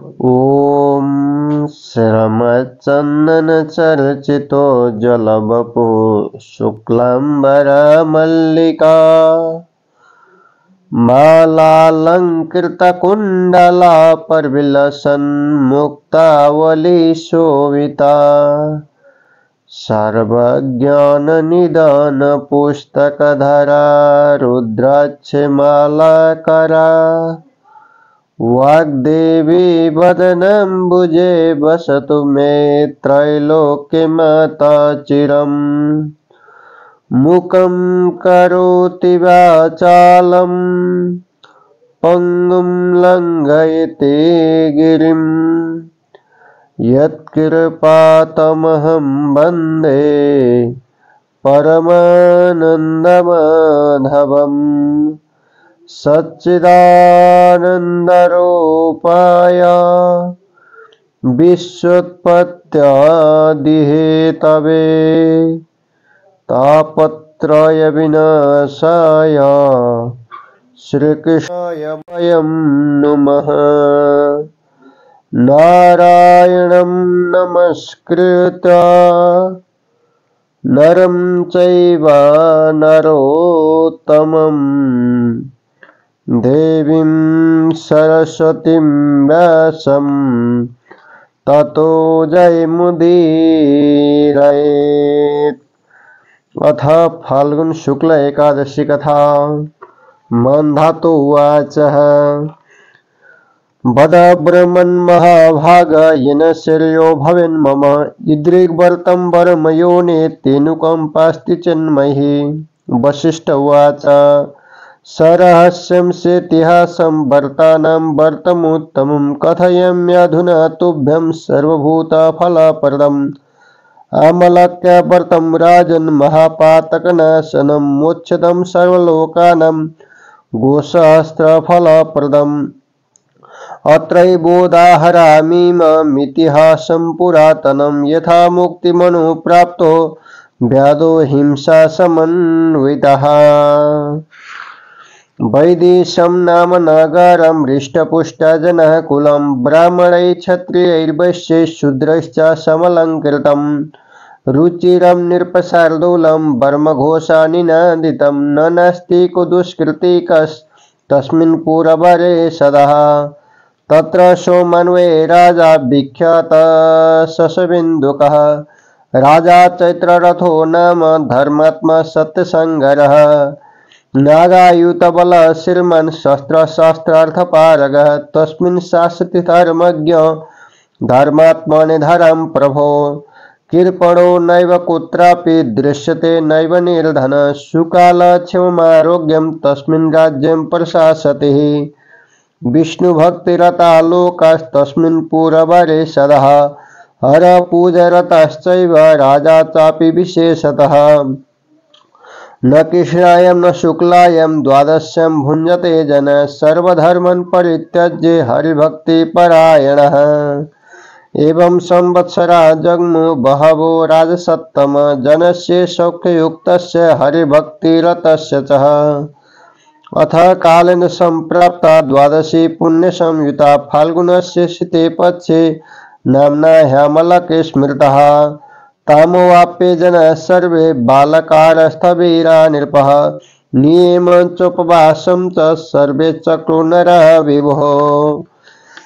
ॐ श्रमचन्दनचर्चितो जलवपुः शुक्लाम्बरमल्लिका मालालङ्कृतकुण्डला परिविलसन्मुक्तावलीशोभिता सर्वज्ञाननिदानपुस्तकधरा रुद्राक्षमालाकरा वाग्देवी वदनम्बुजे वसतु मे त्रैलोक्यमाता चिरम् मुखं करोति वाचालं पङ्गुं लङ्घयते गिरिं यत्कृपातमहं वन्दे परमानन्दमाधवम् सच्चिदानन्दरूपाय विश्वोत्पत्त्यादिहेतवे तापत्रयविनाशाय श्रीकृष्णाय वयं नुमः। नारायणं नमस्कृत्य नरं चैव नरोत्तमम् देवीं सरस्वतीं व्यासं ततो जयमुदीरयेत्। अथ फाल्गुन शुक्ल एकादशी कथा। मान्धातु उवाच वद ब्रह्मन्महाभाग येन श्रेयो भवेन्मम इदृग्वर्तं वरमयोने तेनुकम्पास्ति चेन्महि। वसिष्ठ उवाच सरहस्यं सेतिहासं वर्तानां वर्तमुत्तमं कथयाम्यधुना तुभ्यं सर्वभूतफलप्रदम्। आमलक्यव्रतं राजन् महापातकनाशनं मोक्षदं सर्वलोकानां गोसहस्रफलप्रदम्। अत्रैवोदाहरामीममितिहासं पुरातनं यथा मुक्तिमनु प्राप्तो व्याधो हिंसा समन्वितः। वैदेशं नाम नगरं हृष्टपुष्टजनः कुलं ब्राह्मणैः क्षत्रियैर्वैश्यैः शूद्रैश्च समलङ्कृतं रुचिरं नृपशार्दूलं वर्मघोषानिनादितं न नास्ति को दुष्कृतिकस्तस्मिन् पुरवरे सदा। तत्र सोमन्वये राजा विख्यातः शशबिन्दुकः राजा चैत्ररथो नाम धर्मात्मा सत्यसङ्गरः नागायुतबलशीर्मान् शस्त्रशास्त्रार्थपारगः तस्मिन् शास्ति धर्मज्ञ धर्मात्मनिधरं प्रभो। कृपणो नैव कुत्रापि दृश्यते नैव निर्धन सुकालक्षेममारोग्यं तस्मिन् राज्यं प्रशासति। विष्णुभक्तिरता लोकास्तस्मिन् पुरवरे सदा हरपूजरतश्चैव राजा चापि विशेषतः। न कृष्णायं न शुक्लायं द्वादश्यं भुञ्जते जनः सर्वधर्मान् परित्यज्य हरिभक्तिपरायणः। एवं संवत्सरा जग्मु बहवो राजसत्तम जनस्य सौख्ययुक्तस्य हरिभक्तिरतस्य च। अथ कालेन सम्प्राप्ता द्वादशी पुण्यसंयुता फाल्गुनस्य शीते पक्षे नाम्ना ह्यामलके स्मृतः। तामोवाप्य जनः सर्वे बालकारस्थवीरा नृपः नियमं चोपवासं च सर्वे चक्रो नरः विभुः।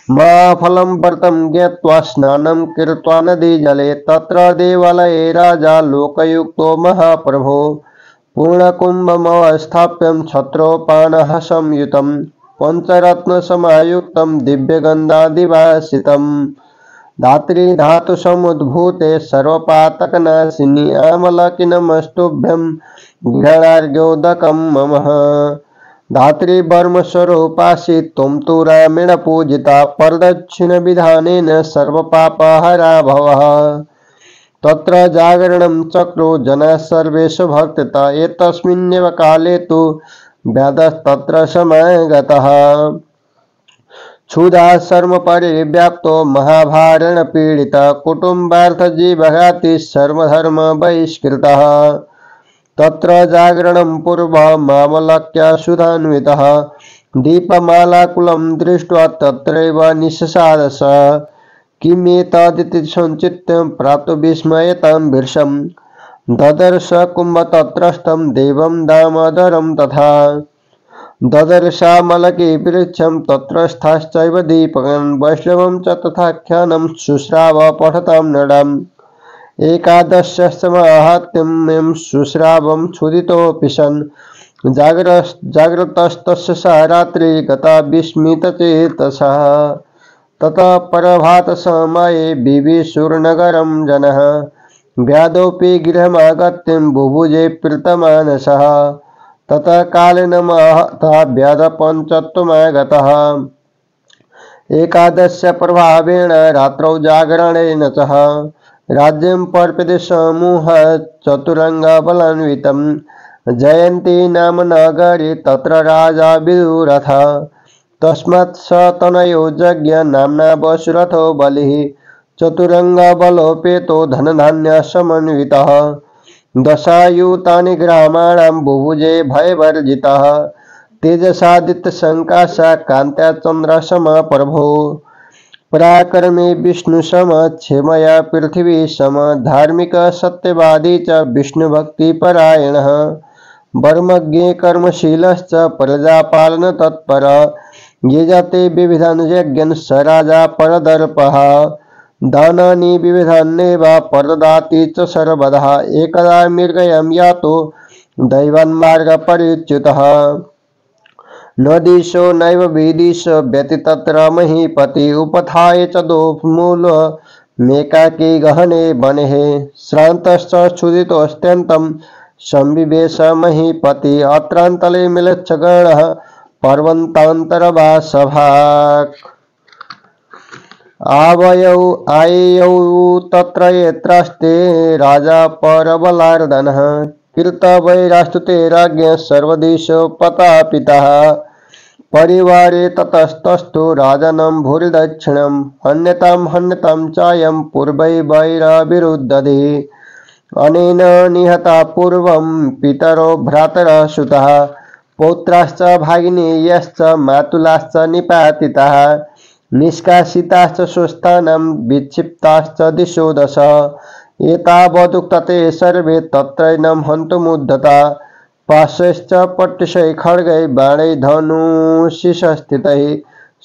महाफलं व्रतं ज्ञात्वा स्नानं कृत्वा नदीजले तत्र देवालये राजा लोकयुक्तो महाप्रभो पूर्णकुम्भमवस्थाप्यं छत्रोपानः संयुतं पञ्चरत्नसमायुक्तं दिव्यगन्धादिवासितम्। धात्री धातु समुद्भूते सर्वपातकनाशिनी आमलकी नमस्तुभ्यं गणार्घ्योदकं मम। धात्री वर्मस्वरूपासि त्वं तु रामेण पूजिता प्रदक्षिणविधानेन सर्वपापहरा भवः। तत्र जागरणं चक्रो जनाः सर्वे स्वभक्तिता एतस्मिन्नेव काले तु व्याधस्तत्र समागतः। क्षुधा शर्म परिव्याप्तो महाभारण पीड़िता कुटुंबार्थ जीवघाती सर्वधर्म बहिष्कृतः। तत्र जागरणं पूर्व मामलक्या सुधान्वितः दीपमालाकुलं दृष्ट्वा तत्रैव निशसाद स किमेतदिति संचित्य प्राप्तो विस्मयतां भीर्षं ददर्श कुम्भतत्रस्थं देवं दामोदरं तथा ददर्शामलके वृक्षं तत्रस्थाश्चैव दीपकं वैष्णवं च तथाख्यानं शुश्राव पठतां नडम् एकादशमाहात्म्यं शुश्रावं क्षुदितोऽपि सन् जाग्रतस्तस्य सा रात्रि गता विस्मितचेतसः ततः प्रभातसमये विविशुरनगरं जनः व्याधोऽपि गृहमागत्य बुभुजे प्रीतमानसः ततः कालेन महता व्याधपञ्चत्वमागतः एकादश प्रभावेण रात्रौ जागरणेन च राज्यं पर्पते समूह चतुरङ्गबलान्वितं जयन्ती नाम नगरे तत्र राजा विदुरथ तस्मात् स तनयो यज्ञ नाम्ना वसुरथो बलिः चतुरङ्गबलोपेतो धनधान्यसमन्वितः दशायुतानि ग्रामाणां बुभुजे भयवर्जितः तेजसादित्यशङ्काशा कान्त्या चन्द्रसमा प्रभो पराक्रमे विष्णुसम क्षेमया पृथिवी सम धार्मिक सत्यवादी च विष्णुभक्तिपरायणः वर्मज्ञे कर्मशीलश्च प्रजापालन तत्पर ये जाते विविधान् यज्ञन् स राजा परदर्पः दानानि विविधान्येव प्रददाति च सर्वदा एकदा मृगयं यातो दैवान्मार्गपरिच्युतः न दिशो नैव विदिशो व्यति तत्र महीपति उपथाय च दोमूल मेकाकी गहने वने श्रान्तश्च क्षुदितोऽत्यन्तं संविवेश महीपति अत्रान्तले मिलच्छ गणः पर्वन्तान्तरवासभाक् आवयौ आययौ तत्र यत्रास्ते राजा परबलार्दनः कीर्तवैरास्तुते राज्ञः सर्वदिशो प्रतापितः परिवारे ततस्तस्तु राजनं भूरिदक्षिणम् हन्यतां चायं पूर्वैर्वैरविरुद्धते अनेन निहता पूर्वं पितरो भ्रातरः सुतः पौत्राश्च भगिनीयश्च मातुलाश्च निपातिताः निष्कासिताश्च स्वस्थानं विक्षिप्ताश्च दिशो दश एतावदुक्तते सर्वे तत्रैनं हन्तुमुद्धता पार्श्वैश्च पट्टिशै खड्गै बाणै धनुषिस्थितैः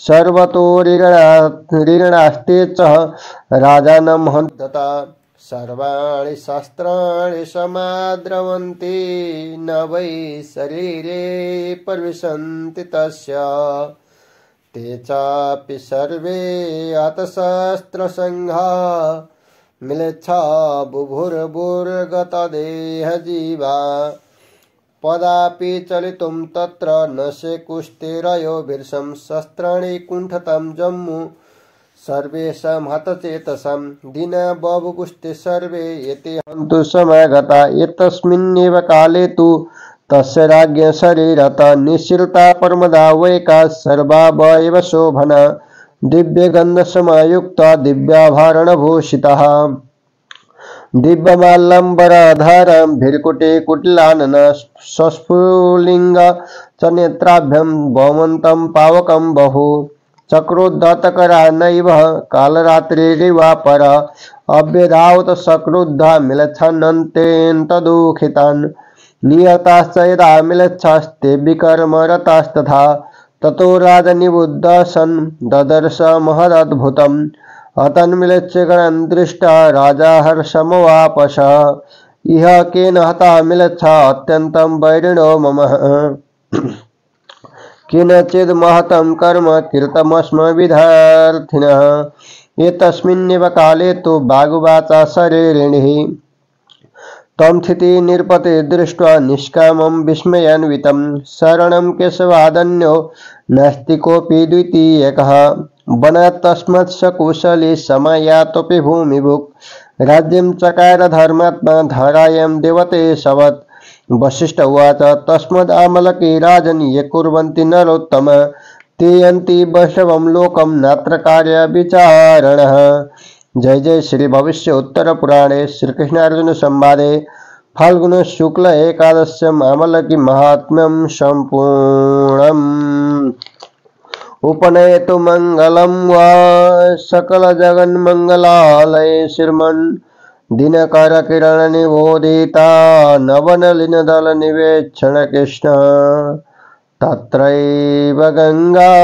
सर्वतो रीरणास्ते च राजानं हन्तता सर्वाणि शस्त्राणि समाद्रवन्ति न वै शरीरे प्रविशन्ति तस्य ते चापि सर्वे अतशस्त्रसङ्घा मिलेच्छा बुभुर्भुर्गतदेहजीवा पदापि चलितुं तत्र न शेकुस्तेरयो भीर्षं शस्त्राणि कुण्ठतं जम्मु सर्वेषां हतचेतसां दिना बभुकुस्ते सर्वे एते हन्तु समागता एतस्मिन्नेव काले तु तस्य राज्ञ शरीरत निःसृता परमदा वैका सर्वावयव शोभना दिव्यगन्धसमयुक्ता दिव्याभरणभूषितः दिव्यमाल्यम्बराधारं भीर्कुटे कुटिलानन सस्फुलिङ्ग च नेत्राभ्यं भौमन्तं पावकं बहु चक्रोद्धतकरा नैव कालरात्रिरिवा पर अभ्यधावत सक्रुद्धा मिलच्छन्नन्तेऽन्तदुःखितान् नियताश्च यदा मिलच्छास्ते विकर्मरतास्तथा ततो राजनिबुद्ध सन् ददर्श महदद्भुतम् हतन्मिलच्य गणं दृष्टा राजा हर्षमवापश इह केन हता मिलच्छा अत्यन्तं वैरिणो मम केनचिद् महतं कर्म कृतमस्मविधार्थिनः एतस्मिन्नेव काले तु वागुवाचा शरीरिणिः तं स्थिति निरपते दृष्ट्वा निष्कामं विस्मयान्वितं शरणं केशवादन्यो नास्ति कोऽपि द्वितीयकः वनात् तस्मात् सकुशली समायातोऽपि भूमिभुक् राज्यं चकार धर्मात्मा धारायां देवते शवत् वसिष्ठ उवाच तस्मादामलके राजन् ये कुर्वन्ति नरोत्तम ते यन्ति वैष्णवं लोकं नात्र कार्य विचारणः। जय जय श्री भविष्य उत्तर पुराणे श्रीकृष्णार्जुन संवादे फाल्गुन शुक्ल एकादश्याम् आमलकी महात्म्यं सम्पूर्णम्। उपनयतु मङ्गलं वा सकलजगन्मङ्गलालये श्रीमन् दिनकरकिरणनिबोधिता नवनलिनदलनिवेक्षण कृष्ण तत्रैव गङ्गा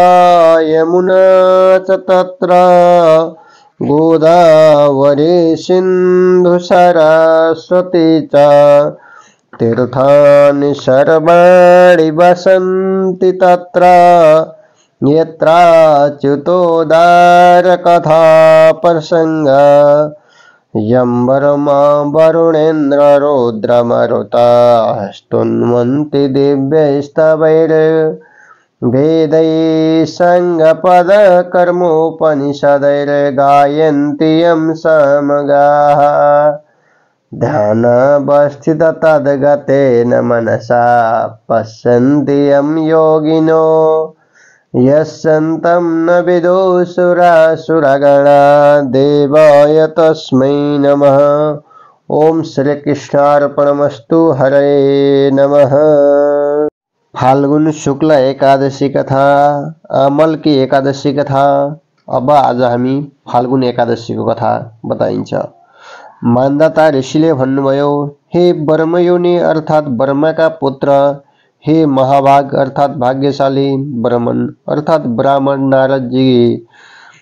यमुना च तत्र गोदावरी सिन्धु सरस्वती च तीर्थानि सर्वाणि वसन्ति तत्र यत्राच्युतोदारकथा प्रसङ्ग यं वरमा वरुणेन्द्र रुद्रमरुताः स्तुन्वन्ति दिव्यैस्तवैर्वेदैः सङ्गपदकर्मोपनिषदैर्गायन्ति यं सामगाः ध्यानावस्थित तद्गतेन मनसा पश्यन्ति यं योगिनो यस्यन्तं न विदुषुरासुरगणा देवाय तस्मै नमः। ओम श्री कृष्णार्पणमस्तु। हरे नमः। फाल्गुन शुक्ल एकादशी कथा, अमल की एकादशी कथा। अब आज हामी फाल्गुन एकादशी को कथा बताइन्छ। मान्दाता ऋषिले भन्नुभयो, हे ब्रह्मयोनि अर्थात ब्रह्मा का पुत्र, हे महाभाग अर्थात भाग्यशाली ब्राह्मण अर्थात ब्राह्मण नारद जी,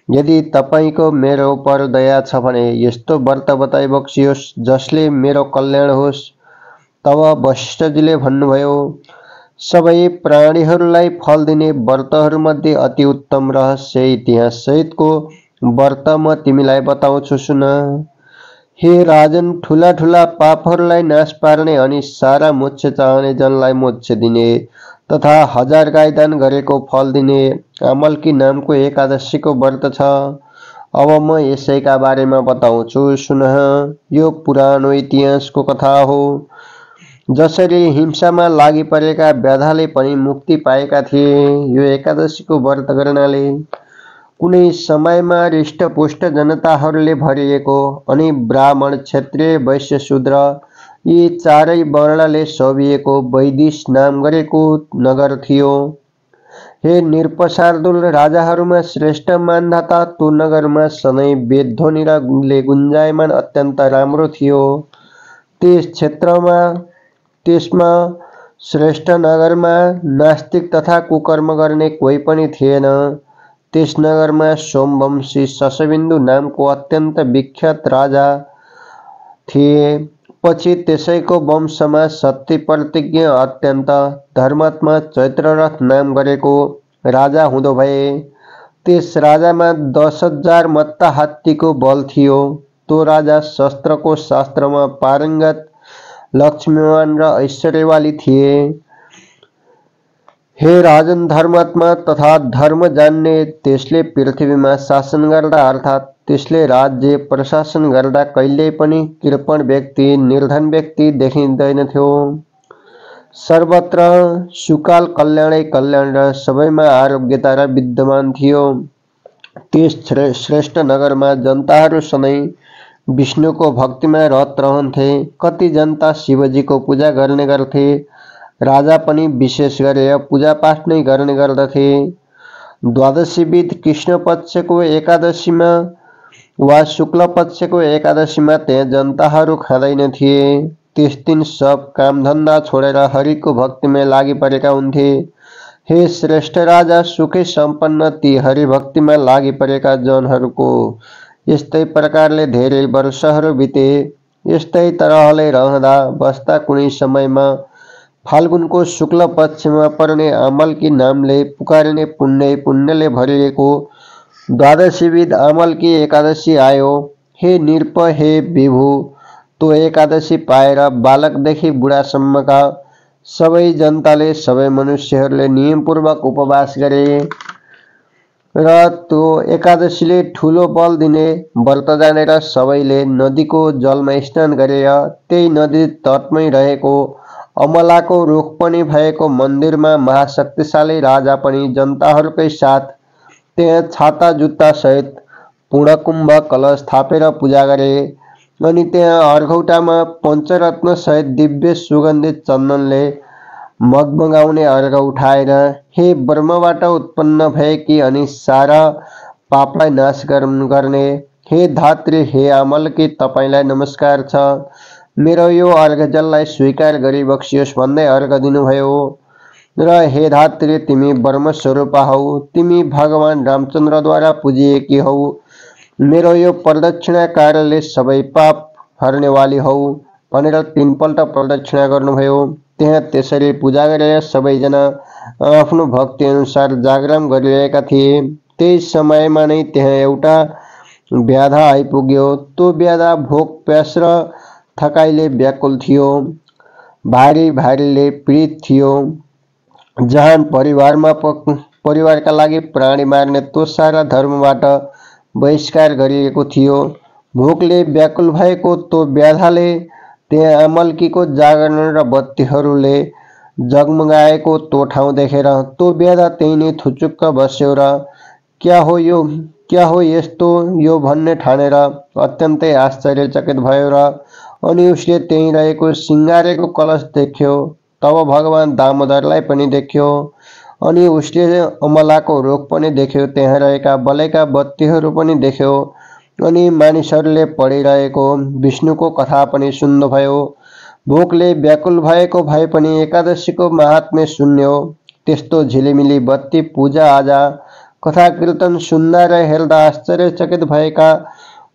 यदि तपाईको मेरो उपर दया छ भने यस्तो व्रत बताइ बक्सियोस् जसले मेरो कल्याण होस्। तब वशिष्ठजीले भन्नुभयो, सबै प्राणीहरूलाई फल दिने व्रतहरूमध्ये अति उत्तम रहस्य इतिहास सहितको व्रत म तिमीलाई बताउँछु सुन। हे राजन, ठूला ठूला पापहरूलाई नाश पार्ने अनि सारा मोक्ष चाहने जनलाई मोक्ष दिने तथा 1000 गाई दान गरेको फल दिने अमलकी नामको एकादशीको व्रत छ। अब म यसैका बारेमा बताउँछु सुन। यो पुरानो इतिहासको कथा हो। जसरी हिंसामा लागि परेका व्याधाले पनि मुक्ति पाएका थिए, यो एकादशीको व्रत गर्नाले कुनै समयमा हृष्टपुष्ट जनताहरूले भरिएको अनि ब्राह्मण, क्षत्रिय, वैश्य, शूद्र यी चारै वर्णले शोभिएको वैदिश नाम गरेको नगर थियो। हे निरपशार्दुल राजाहरूमा श्रेष्ठ मान्धाता, त्यो नगरमा सधैँ वेदध्वनिले गुन्जायमान अत्यन्त राम्रो थियो। त्यस क्षेत्रमा त्यसमा श्रेष्ठ नगरमा नास्तिक तथा कुकर्म गर्ने कोही पनि थिएन। त्यस नगरमा सोमवंशी शशबिन्दु नामको अत्यन्त विख्यात राजा थिए। पछि त्यसैको वंशमा सत्य प्रतिज्ञ अत्यन्त धर्मात्मा चैत्ररथ नाम गरेको राजा हुँदो भए। त्यस राजामा 10,000 मत्ता हात्तीको बल थियो। त्यो राजा शस्त्रको शास्त्रमा पारङ्गत, लक्ष्मीवान र ऐश्वर्यवाली थिए। हे राजन, धर्मात्मा तथा धर्म जान्ने त्यसले पृथ्वीमा शासन गर्दा अर्थात त्यसले राज्य प्रशासन गर्दा कहिल्यै पनि कृपण व्यक्ति, निर्धन व्यक्ति देखिँदैनथ्यो। सर्वत्र सुकाल कल्याणै कल्याण र सबैमा आरोग्यता र विद्यमान थियो। त्यस श्रेष्ठ नगरमा जनताहरू सधैँ विष्णुको भक्तिमा रत रहन्थे। कति जनता शिवजीको पूजा गर्ने गर्थे। राजा पनि विशेष गरेर पूजापाठ नै गर्ने गर्दथे। द्वादशी विध कृष्ण पक्षको एकादशीमा वा शुक्ल पक्षको एकादशीमा त्यहाँ जनताहरू खाँदैन थिए। त्यस दिन सब कामधन्दा छोडेर हरिको भक्तिमा लागि परेका हुन्थे। हे श्रेष्ठ राजा, सुखै सम्पन्न ती हरिभक्तिमा लागि परेका जनहरूको यस्तै प्रकारले धेरै वर्षहरू बिते। यस्तै तरहले रहँदा बस्दा कुनै समयमा फाल्गुनको शुक्ल पक्षमा पर्ने अमलकी नामले पुकारिने पुण्यले भरिएको द्वादशी विध अमलकी एकादशी आयो। हे नृप, हे विभु, त्यो एकादशी पाएर बालकदेखि बुढासम्मका सबै जनताले, सबै मनुष्यहरूले नियमपूर्वक उपवास गरे र त्यो एकादशीले ठूलो बल दिने व्रत जानेर सबैले नदीको जलमा स्नान गरेर त्यही नदी तटमै रहेको अमलाको रुख पनि भएको मन्दिरमा महाशक्तिशाली राजा पनि जनताहरूकै साथ त्यहाँ छाता जुत्ता सहित पूर्णकुम्भ कलश थापेर पूजा गरे। अनि त्यहाँ अर्घौटामा पञ्चरत्न सहित दिव्य सुगन्धित चन्दनले मगमगाउने अर्घ उठाएर हे ब्रह्मबाट उत्पन्न भएकी अनि सारा पापलाई नाश गर्ने हे धात्री हे अमलकी तपाईलाई नमस्कार छ। मेरो यो अर्घ जललाई स्वीकार गरी बक्सियोस् भन्दै अर्घ दिनुभयो। र हे धात्री तिमी ब्रह्मस्वरूपा हौ, तिमी भगवान रामचन्द्रद्वारा पूजिएकी हौ। मेरो यो प्रदक्षिणा कार्यले सबै पाप हर्नेवाली हौ भनेर 3 पल्ट प्रदक्षिणा गर्नुभयो। त्यहाँ त्यसरी पूजा गरेर सबैजना आफ्नो भक्ति अनुसार जागरण गरिरहेका थिए। त्यही समयमा नै त्यहाँ एउटा व्याधा आइपुग्यो। त्यो व्याधा भोक प्यास र थकाइले व्याकुल थियो, भारी भारीले पीडित थियो। जहान परिवारका लागि प्राणी मार्ने त्यो सारा धर्मबाट बहिष्कार गरिएको थियो। भोकले व्याकुल भएको त्यो व्याधाले त्यहाँ अमलकीको जागरण र बत्तीहरूले जगमगाएको त्यो ठाउँ देखेर त्यो व्याधा त्यही नै थुचुक्क बस्यो र क्या हो यस्तो यो भन्ने ठानेर अत्यन्तै आश्चर्यचकित भयो र अनि उसले त्यही रहेको सिंगारेको कलश देख्यो। तब भगवान दामोदरलाई पनि देख्यो अनि उसले अमलाको रोग पनि देख्यो, त्यहाँ रहेका बलेका बत्तीहरू पनि देख्यो अनि मानिसहरूले पढिरहेको विष्णुको कथा पनि सुन्नुभयो। भोकले व्याकुल भएको भए पनि एकादशीको महात्म्य सुन्यो। त्यस्तो झिलिमिली बत्ती पूजा आजा कथा कीर्तन सुन्दा र हेर्दा आश्चर्यचकित भएका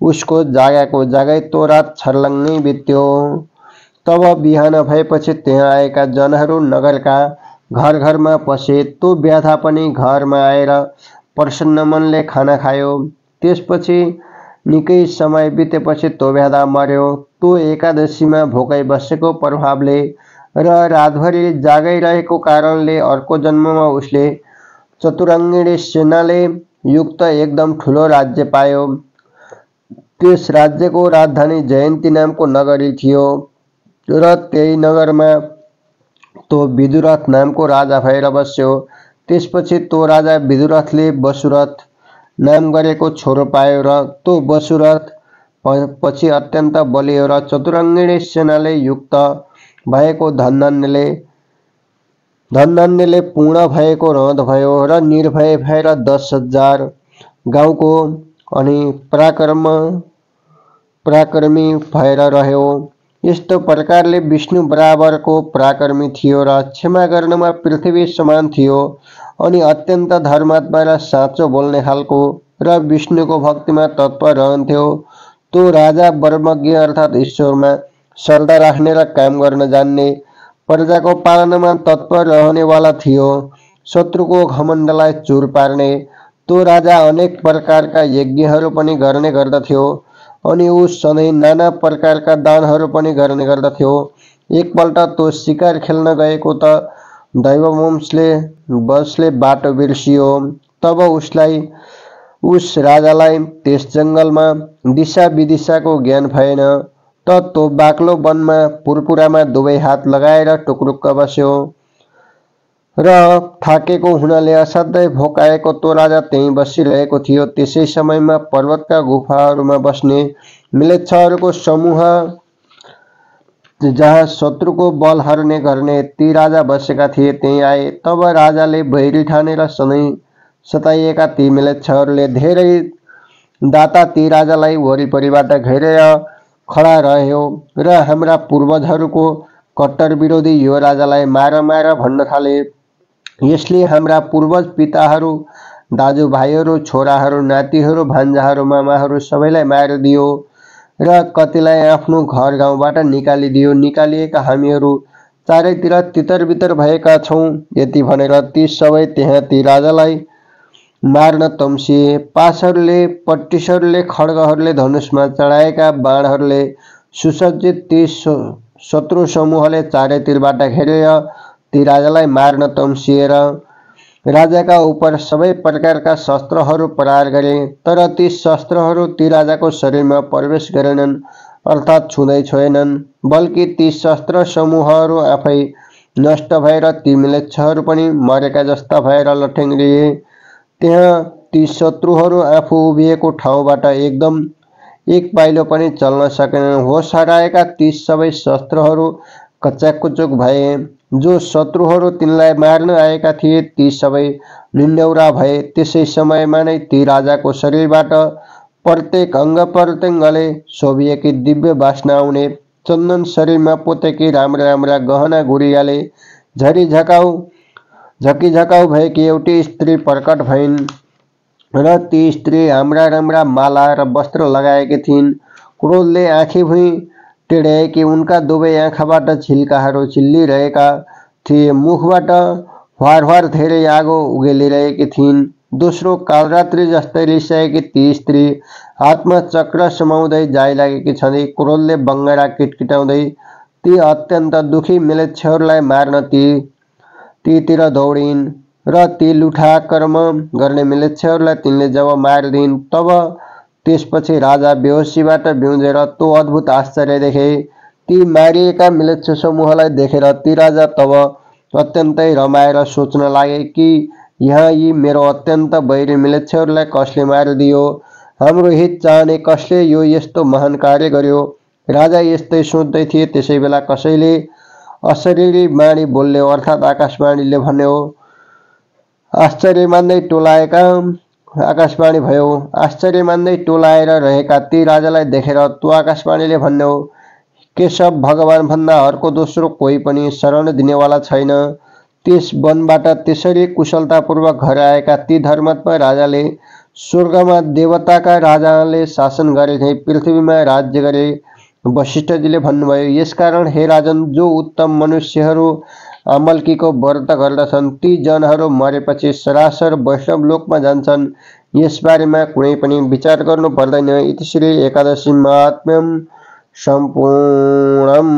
उसको जागै त्यो रात छर्लङ्गै बित्यो। तब बिहान भएपछि त्यहाँ आएका जनहरू नगरका घर घरमा पसे। त्यो व्याधा पनि घरमा आएर प्रसन्न मनले खाना खायो। त्यसपछि निकै समय बितेपछि त्यो व्याधा मर्यो। त्यो एकादशीमा भोकै बसेको प्रभावले र रातभरि जागैरहेको कारणले अर्को जन्ममा उसले चतुरङ्गिणी सेनाले युक्त एकदम ठुलो राज्य पायो। त्यस राज्यको राजधानी जयन्ती नामको नगरी थियो र त्यही नगरमा त्यो विदुरथ नामको राजा भएर बस्यो। त्यसपछि त्यो राजा विदुरथले वसुरथ नाम गरेको छोरो पायो र त्यो वसुरथ पछि अत्यन्त बलियो र चतुरङ्गिणी सेनाले युक्त भएको धनधान्यले पूर्ण भएको रहद भयो र निर्भय भएर 10,000 गाउँको अनि पराक्रमी भएर रह्यो। यस्तो प्रकारले विष्णु बराबरको पराक्रमी थियो र क्षमा गर्नमा पृथ्वी समान थियो अनि अत्यन्त धर्मात्मा र साँचो बोल्ने खालको र विष्णुको भक्तिमा तत्पर रहन्थ्यो। त्यो राजा ब्रह्मज्ञ अर्थात् ईश्वरमा श्रद्धा राख्ने र काम गर्न जान्ने, प्रजाको पालनमा तत्पर रहनेवाला थियो। शत्रुको घमण्डलाई चूर पार्ने त्यो राजा अनेक प्रकारका यज्ञहरू पनि गर्ने गर्दथ्यो अनि ऊ सधैँ नाना प्रकारका दानहरू पनि गर्ने गर्दथ्यो। एकपल्ट त्यो शिकार खेल्न गएको त दैववशले बाटो बिर्सियो। तब उस राजालाई त्यस जङ्गलमा दिशा विदिशाको ज्ञान भएन त त्यो बाक्लो वनमा पुरपुरामा दुवै हात लगाएर टुक्रुक्क बस्यो र थाकेको हुनाले असाध्यै भोकाएको त्यो राजा त्यहीँ बसिरहेको थियो। त्यसै समयमा पर्वतका गुफाहरूमा बस्ने म्लेच्छहरूको समूह जहाँ शत्रुको बल हर्ने गर्ने ती राजा बसेका थिए त्यहीँ आए। तब राजाले बैरी ठानेर सधैँ सताइएका ती म्लेच्छहरूले धेरै दाता ती राजालाई वरिपरिबाट घेरेर खडा रह्यो र हाम्रा पूर्वजहरूको कट्टर विरोधी यो राजालाई मार मार भन्न थाले। यसले हाम्रा पूर्वज पिताहरू, दाजुभाइहरू, छोराहरू, नातिहरू, भान्जाहरू, मामाहरू सबैलाई मारिदियो र कतिलाई आफ्नो घर गाउँबाट निकालिदियो। निकालिएका हामीहरू चारैतिर तितर-बितर भएका छौँ। यति भनेर ती सबै त्यहाँ ती राजालाई मार्न तम्सिए। पासहरूले, पट्टिसहरूले, खड्गहरूले, धनुषमा चढाएका बाणहरूले सुसज्जित ती शत्रु समूहले चारैतिरबाट घेरेर ती राजालाई मार्न तम्सिएर राजाका उपर सबै प्रकारका शस्त्रहरू प्रहार गरे। तर ती शस्त्रहरू ती राजाको शरीरमा प्रवेश गरेनन् अर्थात् छुँदै छोएनन्, बल्कि ती शस्त्र समूहहरू आफै नष्ट भएर ती म्लेच्छहरू पनि मरेका जस्ता भएर लठ्याङ्ग्रिए। त्यहाँ ती शत्रुहरू आफू उभिएको ठाउँबाट एकदम एक पाइलो पनि चल्न सकेनन्। होस हराएका ती सबै शस्त्रहरू कच्चाकुचुक भए। जो शत्रुहरू तिनलाई मार्न आएका थिए ती सबै निन्यौरा भए। त्यसै समयमा नै ती राजाको शरीरबाट प्रत्येक अङ्ग प्रत्यङ्गले शोभिएकी दिव्य बास्ना आउने, चन्दन शरीरमा पोतेकी राम्रा राम्रा गहना गुडियाले झकिझकाउ भएकी एउटी स्त्री प्रकट भइन् र ती स्त्री राम्रा राम्रा माला र वस्त्र लगाएकी थिइन्। क्रोधले आँखी भुइँ टेढ्याएकी उनका दुवै आँखाबाट झिल्काहरू चिल्लिरहेका थिए। मुखबाट ह्वार धेरै आगो उगेलिरहेकी थिइन्। दोस्रो कालरात्रि जस्तै रिसाएकी ती स्त्री हातमा चक्र समाउँदै जाइ लागेकी छँदै क्रोधले बङ्गडा किटकिटाउँदै ती अत्यन्त दुखी मिलेच्छहरूलाई मार्न तीतिर दौडिन् र ती लुठाक्रम गर्ने मिलेच्छहरूलाई तिनले जब मारिदिन् तब त्यसपछि राजा बेहोसीबाट बिउजेर तो अद्भुत आश्चर्य देखे। ती मारिएका मिलेच्छ समूहलाई देखेर ती राजा तब अत्यन्तै रमाएर सोच्न लागे कि यहाँ यी मेरो अत्यन्त बैरी मिलेच्छहरूलाई कसले मारिदियो, हाम्रो हित चाहने कसले यो यस्तो महान कार्य गर्यो। राजा यस्तै सोच्दै थिए। त्यसै बेला कसैले अशरीरी वाणी बोल्यो अर्थात् आकाशवाणीले भन्यो। आश्चर्य मान्दै टोलाएर रहेका ती राजालाई देखेर त्यो आकाशवाणीले भन्यो, केशव भगवान भन्दा अर्को दोस्रो कोही पनि शरण दिनेवाला छैन। त्यस वनबाट त्यसरी कुशलतापूर्वक घर आएका ती धर्मात्मा राजाले स्वर्गमा देवताका राजाले शासन गरे झैं पृथ्वीमा राज्य गरे। वशिष्ठजीले भन्नुभयो, यसकारण हे राजन, जो उत्तम मनुष्यहरू आमल्कीको व्रत गर्दछन् ती जनहरू मरेपछि सरासर वैष्णव लोकमा जान्छन्। यसबारेमा कुनै पनि विचार गर्नु पर्दैन। इति श्री एकादशी महात्म्यम सम्पूर्णम्।